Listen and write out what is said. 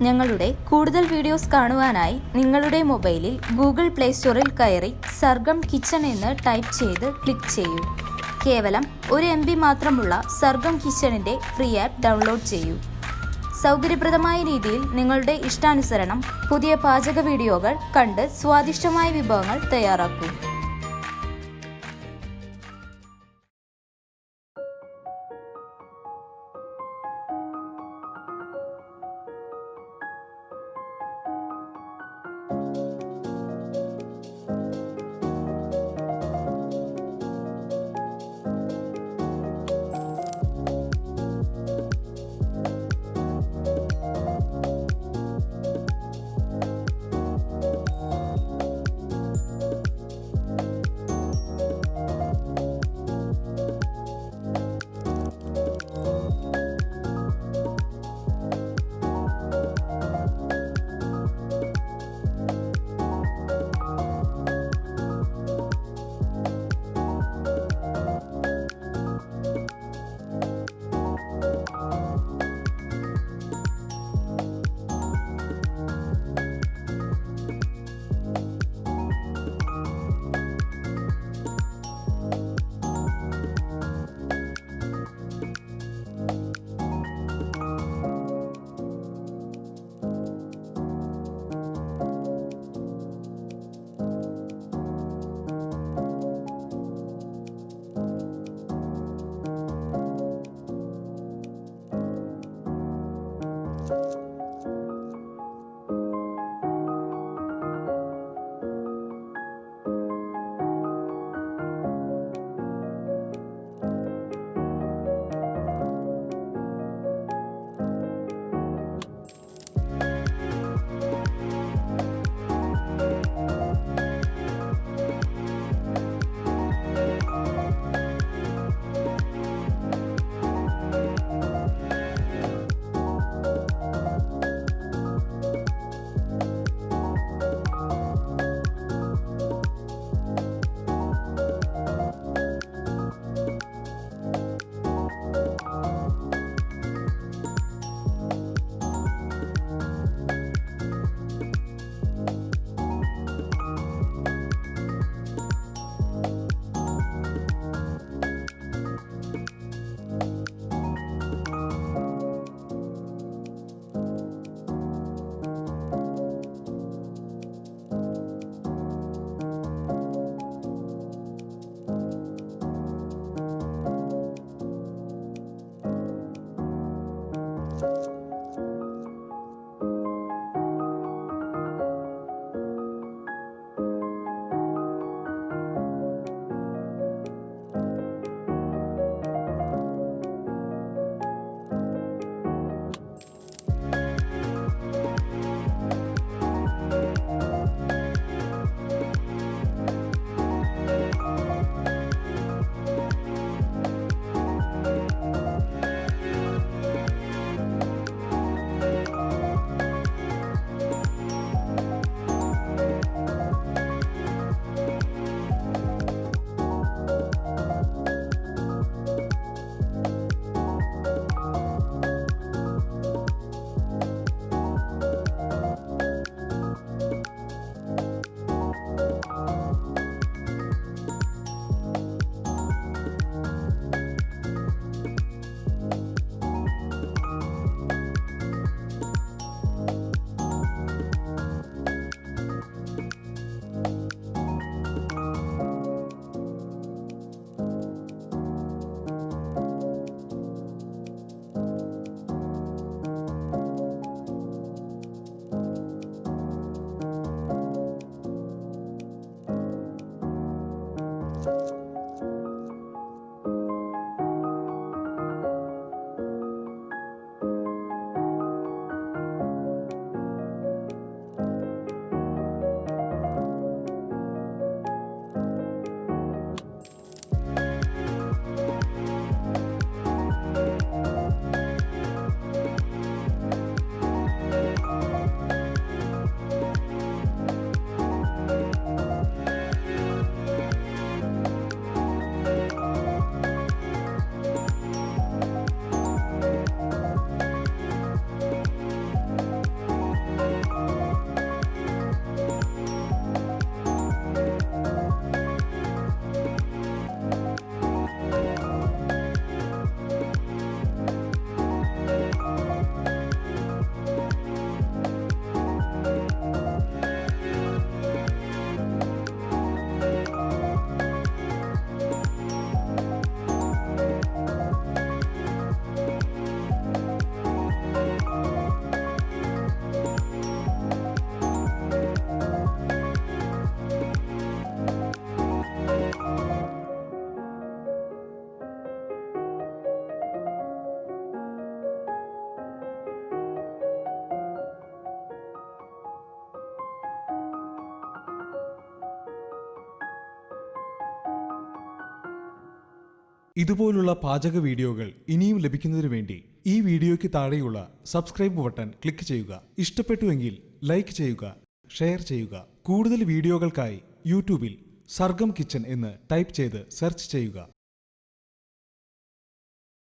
ഞങ്ങളുടെ കൂടുതൽ വീഡിയോസ് കാണുവാനായി നിങ്ങളുടെ മൊബൈലിൽ ഗൂഗിൾ പ്ലേ സ്റ്റോറിൽ കയറി സർഗം കിച്ചൺ എന്ന് ടൈപ്പ് ചെയ്ത് ക്ലിക്ക് ചെയ്യൂ. കേവലം 1 MB മാത്രമുള്ള സർഗം കിച്ചണിൻ്റെ ഫ്രീ ആപ്പ് ഡൗൺലോഡ് ചെയ്യൂ. സൗകര്യപ്രദമായ രീതിയിൽ നിങ്ങളുടെ ഇഷ്ടാനുസരണം പുതിയ പാചക വീഡിയോകൾ കണ്ട് സ്വാദിഷ്ടമായ വിഭവങ്ങൾ തയ്യാറാക്കൂ. ഇതുപോലുള്ള പാചക വീഡിയോകൾ ഇനിയും ലഭിക്കുന്നതിനു വേണ്ടി ഈ വീഡിയോയ്ക്ക് താഴെയുള്ള സബ്സ്ക്രൈബ് ബട്ടൺ ക്ലിക്ക് ചെയ്യുക. ഇഷ്ടപ്പെട്ടുവെങ്കിൽ ലൈക്ക് ചെയ്യുക, ഷെയർ ചെയ്യുക. കൂടുതൽ വീഡിയോകൾക്കായി യൂട്യൂബിൽ സർഗം കിച്ചൺ എന്ന് ടൈപ്പ് ചെയ്ത് സെർച്ച് ചെയ്യുക.